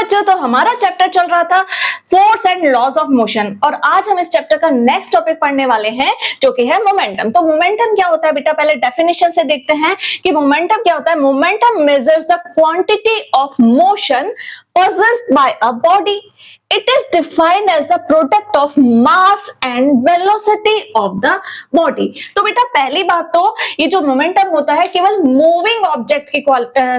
बच्चों, तो हमारा चैप्टर चल रहा था force and laws of motion और आज हम इस चैप्टर का नेक्स्ट टॉपिक पढ़ने वाले हैं जो कि है मोमेंटम। तो मोमेंटम क्या होता है बेटा, पहले डेफिनेशन से देखते हैं कि मोमेंटम क्या होता है। Momentum measures the quantity of motion possessed by a body. It is defined as the product of mass and velocity of the body. तो बेटा पहली बात तो ये जो मोमेंटम होता है केवल मूविंग ऑब्जेक्ट की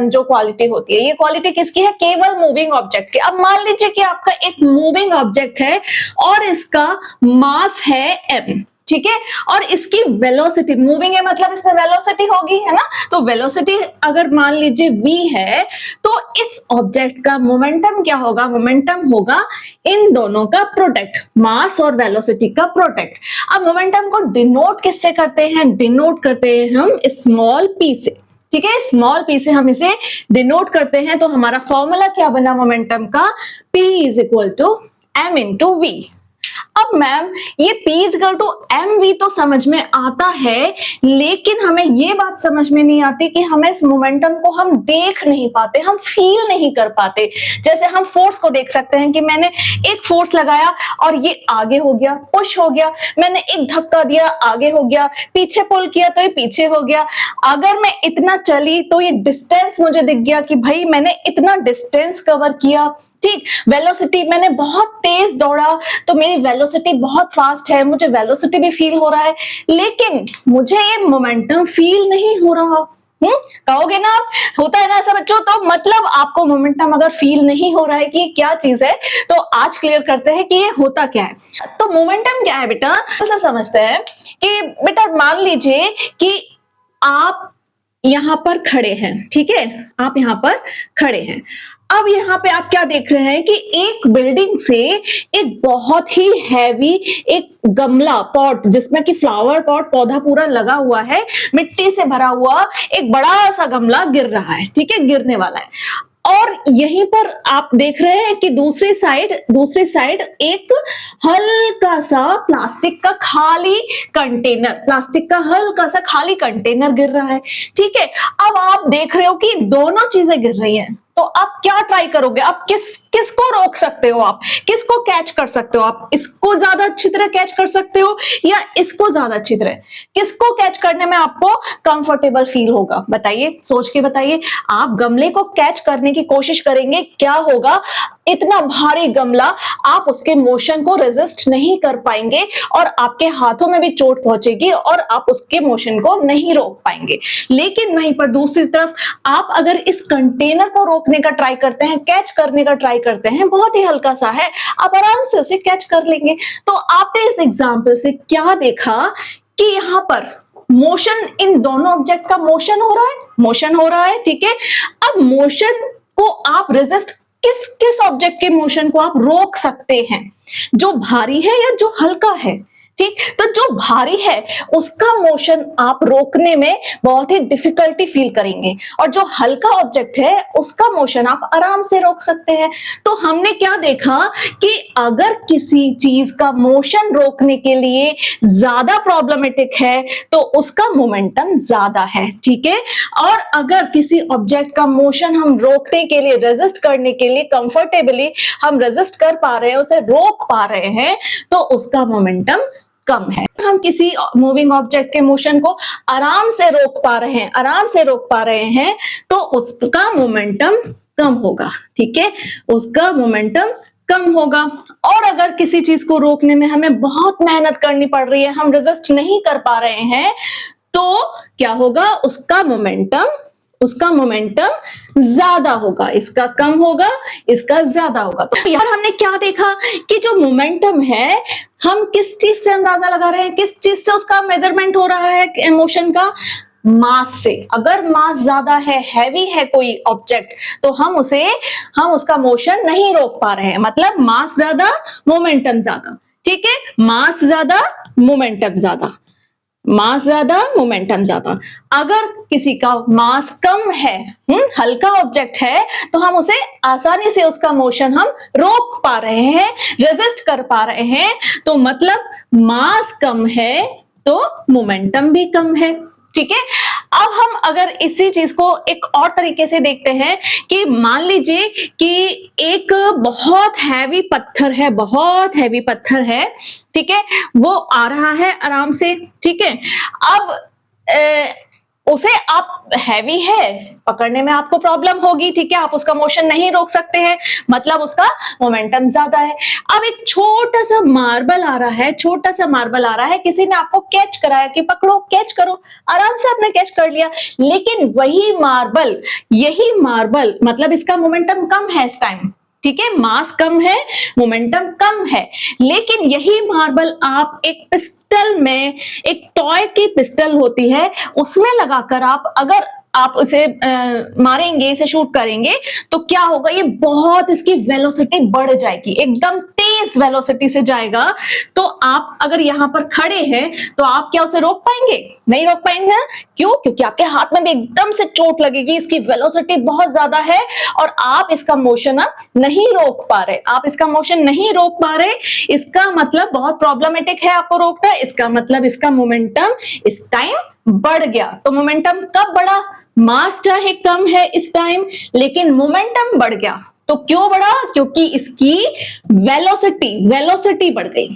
जो क्वालिटी होती है, ये क्वालिटी किसकी है? केवल मूविंग ऑब्जेक्ट की। अब मान लीजिए कि आपका एक मूविंग ऑब्जेक्ट है और इसका मास है m, ठीक है, और इसकी वेलोसिटी, मूविंग है मतलब इसमें वेलोसिटी होगी, है ना। तो वेलोसिटी अगर मान लीजिए v है तो इस ऑब्जेक्ट का मोमेंटम क्या होगा? मोमेंटम होगा इन दोनों का प्रोडक्ट, मास और वेलोसिटी का प्रोडक्ट। अब मोमेंटम को डिनोट किससे करते हैं? डिनोट करते हैं हम स्मॉल p से, ठीक है, स्मॉल p से हम इसे डिनोट करते हैं। तो हमारा फॉर्मूला क्या बना मोमेंटम का? p is equal to m into v। अब मैम ये P इक्वल टू mv तो समझ में आता है, लेकिन हमें ये बात समझ में नहीं आती कि हमें इस मोमेंटम को हम देख नहीं पाते, हम फील नहीं कर पाते। जैसे हम फोर्स को देख सकते हैं कि मैंने एक फोर्स लगाया और ये आगे हो गया, पुश हो गया, मैंने एक धक्का दिया आगे हो गया, पीछे पुल किया तो ये पीछे हो गया। अगर मैं इतना चली तो ये डिस्टेंस मुझे दिख गया कि भाई मैंने इतना डिस्टेंस कवर किया, ठीक। वेलोसिटी, मैंने बहुत तेज दौड़ा तो मेरी वेलोसिटी बहुत फास्ट है, मुझे वेलोसिटी भी फील हो रहा है, लेकिन मुझे ये मोमेंटम फील नहीं हो रहा। कहोगे ना आप, होता है ना ऐसा बच्चों। तो मतलब आपको मोमेंटम अगर फील नहीं हो रहा है कि ये क्या चीज है, तो आज क्लियर करते हैं कि ये होता क्या है। तो मोमेंटम क्या है बेटा, ऐसा समझते हैं कि बेटा मान लीजिए कि आप यहां पर खड़े हैं, ठीक है, आप यहां पर खड़े हैं। अब यहाँ पे आप क्या देख रहे हैं कि एक बिल्डिंग से एक बहुत ही हैवी एक गमला, पॉट, जिसमें कि फ्लावर पॉट, पौधा पूरा लगा हुआ है, मिट्टी से भरा हुआ एक बड़ा सा गमला गिर रहा है, ठीक है, गिरने वाला है। और यहीं पर आप देख रहे हैं कि दूसरी साइड एक हल्का सा प्लास्टिक का खाली कंटेनर, प्लास्टिक का हल्का सा खाली कंटेनर गिर रहा है, ठीक है। अब आप देख रहे हो कि दोनों चीजें गिर रही हैं, तो आप क्या ट्राई करोगे? आप किसको रोक सकते हो? आप किसको कैच कर सकते हो? आप इसको ज्यादा अच्छी तरह कैच कर सकते हो या इसको ज्यादा अच्छी तरह? किसको कैच करने में आपको कंफर्टेबल फील होगा? बताइए, सोच के बताइए। आप गमले को कैच करने की कोशिश करेंगे, क्या होगा? इतना भारी गमला, आप उसके मोशन को रेजिस्ट नहीं कर पाएंगे और आपके हाथों में भी चोट पहुंचेगी और आप उसके मोशन को नहीं रोक पाएंगे। लेकिन वहीं पर दूसरी तरफ आप अगर इस कंटेनर को रोकने का ट्राई करते हैं, कैच करने का ट्राई करते हैं, बहुत ही हल्का सा है, आप आराम से उसे कैच कर लेंगे। तो आपने इस एग्जाम्पल से क्या देखा कि यहाँ पर मोशन, इन दोनों ऑब्जेक्ट का मोशन हो रहा है, ठीक है। अब मोशन को आप रेजिस्ट, किस ऑब्जेक्ट के मोशन को आप रोक सकते हैं? जो भारी है या जो हल्का है, ठीक। तो जो भारी है उसका मोशन आप रोकने में बहुत ही डिफिकल्टी फील करेंगे और जो हल्का ऑब्जेक्ट है उसका मोशन आप आराम से रोक सकते हैं। तो हमने क्या देखा कि अगर किसी चीज का मोशन रोकने के लिए ज्यादा प्रॉब्लमेटिक है तो उसका मोमेंटम ज्यादा है, ठीक है। और अगर किसी ऑब्जेक्ट का मोशन हम रोकने के लिए, रेजिस्ट करने के लिए कंफर्टेबली हम रेजिस्ट कर पा रहे हैं, उसे रोक पा रहे हैं, तो उसका मोमेंटम कम है। हम किसी मूविंग ऑब्जेक्ट के मोशन को आराम से रोक पा रहे हैं तो उसका मोमेंटम कम होगा, ठीक है, उसका मोमेंटम कम होगा। और अगर किसी चीज को रोकने में हमें बहुत मेहनत करनी पड़ रही है, हम रेजिस्ट नहीं कर पा रहे हैं, तो क्या होगा? उसका मोमेंटम ज्यादा होगा, इसका कम होगा, इसका ज्यादा होगा। तो यार हमने क्या देखा कि जो मोमेंटम है हम किस चीज से अंदाजा लगा रहे हैं, किस चीज से उसका मेजरमेंट हो रहा है इमोशन का? मास से। अगर मास ज्यादा है, हैवी है कोई ऑब्जेक्ट, तो हम उसका मोशन नहीं रोक पा रहे हैं। मतलब मास ज्यादा, मोमेंटम ज्यादा, ठीक है, मास ज्यादा, मोमेंटम ज्यादा, मास ज्यादा, मोमेंटम ज्यादा। अगर किसी का मास कम है, हल्का ऑब्जेक्ट है, तो हम उसे आसानी से उसका मोशन हम रोक पा रहे हैं, रेजिस्ट कर पा रहे हैं। तो मतलब मास कम है तो मोमेंटम भी कम है, ठीक है। अब हम अगर इसी चीज को एक और तरीके से देखते हैं कि मान लीजिए कि एक बहुत हैवी पत्थर है, बहुत हैवी पत्थर है, ठीक है, वो आ रहा है आराम से, ठीक है। अब उसे आप हैवी है, पकड़ने में आपको प्रॉब्लम होगी, ठीक है, आप उसका मोशन नहीं रोक सकते हैं, मतलब उसका मोमेंटम ज्यादा है। अब एक छोटा सा मार्बल आ रहा है, छोटा सा मार्बल आ रहा है, किसी ने आपको कैच कराया कि पकड़ो, कैच करो, आराम से आपने कैच कर लिया, लेकिन वही मार्बल, यही मार्बल, मतलब इसका मोमेंटम कम है इस टाइम, ठीक है, मास कम है, मोमेंटम कम है, लेकिन यही मार्बल आप एक पिस्टल में, एक टॉय की पिस्टल होती है, उसमें लगाकर आप अगर आप उसे मारेंगे, इसे शूट करेंगे, तो क्या होगा, ये बहुत इसकी वेलोसिटी बढ़ जाएगी, एकदम तेज वेलोसिटी से जाएगा। तो आप अगर यहां पर खड़े हैं तो आप क्या उसे रोक पाएंगे? नहीं रोक पाएंगे। क्यों? क्योंकि आपके हाथ में भी एकदम से चोट लगेगी, इसकी वेलोसिटी बहुत ज्यादा है और आप इसका मोशन अब नहीं रोक पा रहे, आप इसका मोशन नहीं रोक पा रहे, इसका मतलब बहुत प्रॉब्लमेटिक है आपको रोकना, इसका मतलब इसका मोमेंटम इस टाइम बढ़ गया। तो मोमेंटम कब बढ़ा? मास चाहे कम है इस टाइम, लेकिन मोमेंटम बढ़ गया। तो क्यों बढ़ा? क्योंकि इसकी वेलोसिटी बढ़ गई,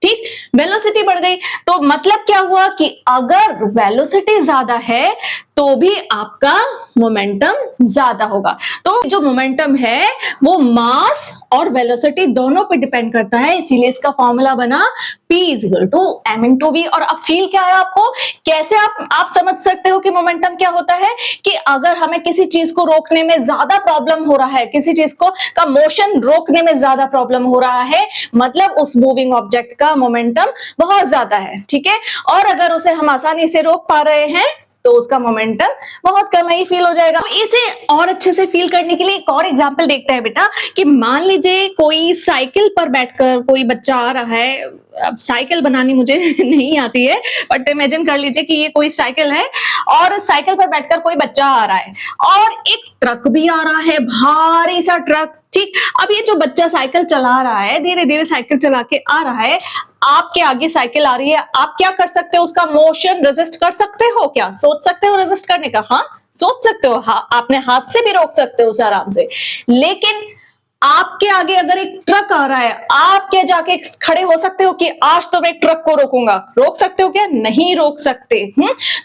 ठीक, वेलोसिटी बढ़ गई। तो मतलब क्या हुआ कि अगर वेलोसिटी ज्यादा है तो भी आपका मोमेंटम ज्यादा होगा। तो जो मोमेंटम है वो मास और वेलोसिटी दोनों पे डिपेंड करता है, इसीलिए इसका फॉर्मूला बना P = m/v। और अब फील क्या है आपको? कैसे आप समझ सकते हो कि मोमेंटम क्या होता है? कि अगर हमें किसी चीज को रोकने में ज्यादा प्रॉब्लम हो रहा है, किसी चीज को का मोशन रोकने में ज्यादा प्रॉब्लम हो रहा है, मतलब उस मूविंग ऑब्जेक्ट का मोमेंटम बहुत ज्यादा है, ठीक है, और अगर उसे हम आसानी से रोक पा रहे हैं तो उसका मोमेंटम बहुत कम ही फील हो जाएगा। इसे और अच्छे से फील करने के लिए एक और एग्जांपल देखते हैं बेटा, कि मान लीजिए कोई साइकिल पर बैठकर कोई बच्चा आ रहा है, अब साइकिल बनानी मुझे नहीं आती है, बट इमेजिन कर लीजिए कि ये कोई साइकिल है और साइकिल पर बैठकर कोई बच्चा आ रहा है और एक ट्रक भी आ रहा है, भारी सा ट्रक, ठीक। अब ये जो बच्चा साइकिल चला रहा है, धीरे धीरे साइकिल चला के आ रहा है, आपके आगे साइकिल आ रही है, आप क्या कर सकते हो? उसका मोशन रेजिस्ट कर सकते हो क्या? सोच सकते हो रेजिस्ट करने का? हाँ, सोच सकते हो, हाँ, आपने हाथ से भी रोक सकते हो उसे आराम से। लेकिन आपके आगे अगर एक ट्रक आ रहा है, आप क्या जाके खड़े हो सकते हो कि आज तो मैं ट्रक को रोकूंगा? रोक सकते हो क्या? नहीं रोक सकते।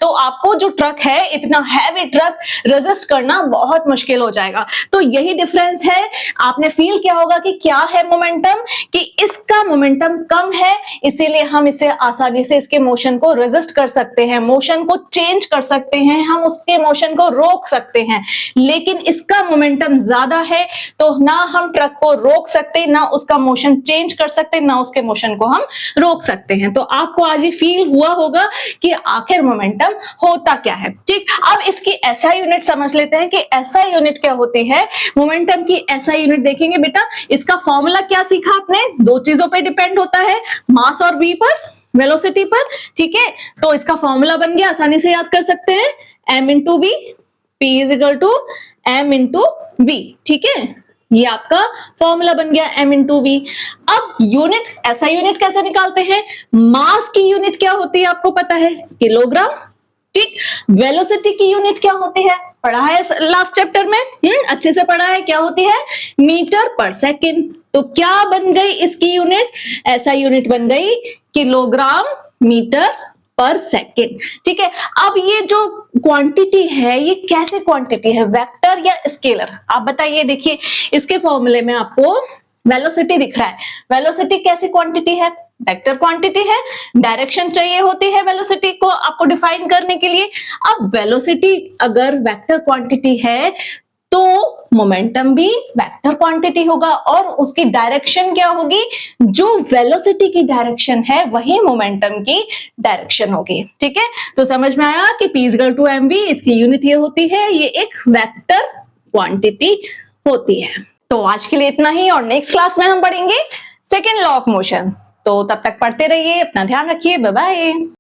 तो आपको जो ट्रक है, इतना हैवी ट्रक रेजिस्ट करना बहुत मुश्किल हो जाएगा। तो यही डिफरेंस है। आपने फील किया होगा कि क्या है मोमेंटम, कि इसका मोमेंटम कम है, इसीलिए हम इसे आसानी से इसके मोशन को रेजिस्ट कर सकते हैं, मोशन को चेंज कर सकते हैं, हम उसके मोशन को रोक सकते हैं। लेकिन इसका मोमेंटम ज्यादा है, तो ना हम ट्रक को रोक सकते, ना उसका मोशन चेंज कर सकते, ना उसके मोशन को हम रोक सकते हैं। तो आपको आज ये फील हुआ होगा कि आखिर मोमेंटम होता क्या है, ठीक। अब इसकी एसआई यूनिट समझ लेते हैं कि एसआई यूनिट क्या होती है। मोमेंटम की एसआई यूनिट देखेंगे बेटा, इसका फॉर्मूला क्या सीखा आपने? दो चीजों पर डिपेंड होता है, मास और v पर, वेलोसिटी पर, ठीक है। तो इसका फॉर्मूला बन गया, आसानी से याद कर सकते हैं, m/v, P = m/v, ठीक है। ये आपका फॉर्मूला बन गया m/v। अब यूनिट, ऐसा यूनिट कैसे निकालते हैं? मास की यूनिट क्या होती है आपको पता है? किलोग्राम, ठीक। वेलोसिटी की यूनिट क्या होती है? पढ़ा है लास्ट चैप्टर में, अच्छे से पढ़ा है, क्या होती है? मीटर पर सेकंड। तो क्या बन गई इसकी यूनिट? ऐसा यूनिट बन गई किलोग्राम मीटर पर सेकेंड, ठीक है। अब ये जो क्वांटिटी है, ये कैसे क्वांटिटी है, वेक्टर या स्केलर? आप बताइए। देखिए इसके फॉर्मूले में आपको वेलोसिटी दिख रहा है, वेलोसिटी कैसी क्वांटिटी है? वेक्टर क्वांटिटी है, डायरेक्शन चाहिए होती है वेलोसिटी को आपको डिफाइन करने के लिए। अब वेलोसिटी अगर वेक्टर क्वांटिटी है तो मोमेंटम भी वेक्टर क्वांटिटी होगा और उसकी डायरेक्शन क्या होगी? जो वेलोसिटी की डायरेक्शन है वही मोमेंटम की डायरेक्शन होगी, ठीक है। तो समझ में आया कि P = mv, इसकी यूनिट ये होती है, ये एक वेक्टर क्वांटिटी होती है। तो आज के लिए इतना ही और नेक्स्ट क्लास में हम पढ़ेंगे सेकेंड लॉ ऑफ मोशन। तो तब तक पढ़ते रहिए, अपना ध्यान रखिए, बाय बाय।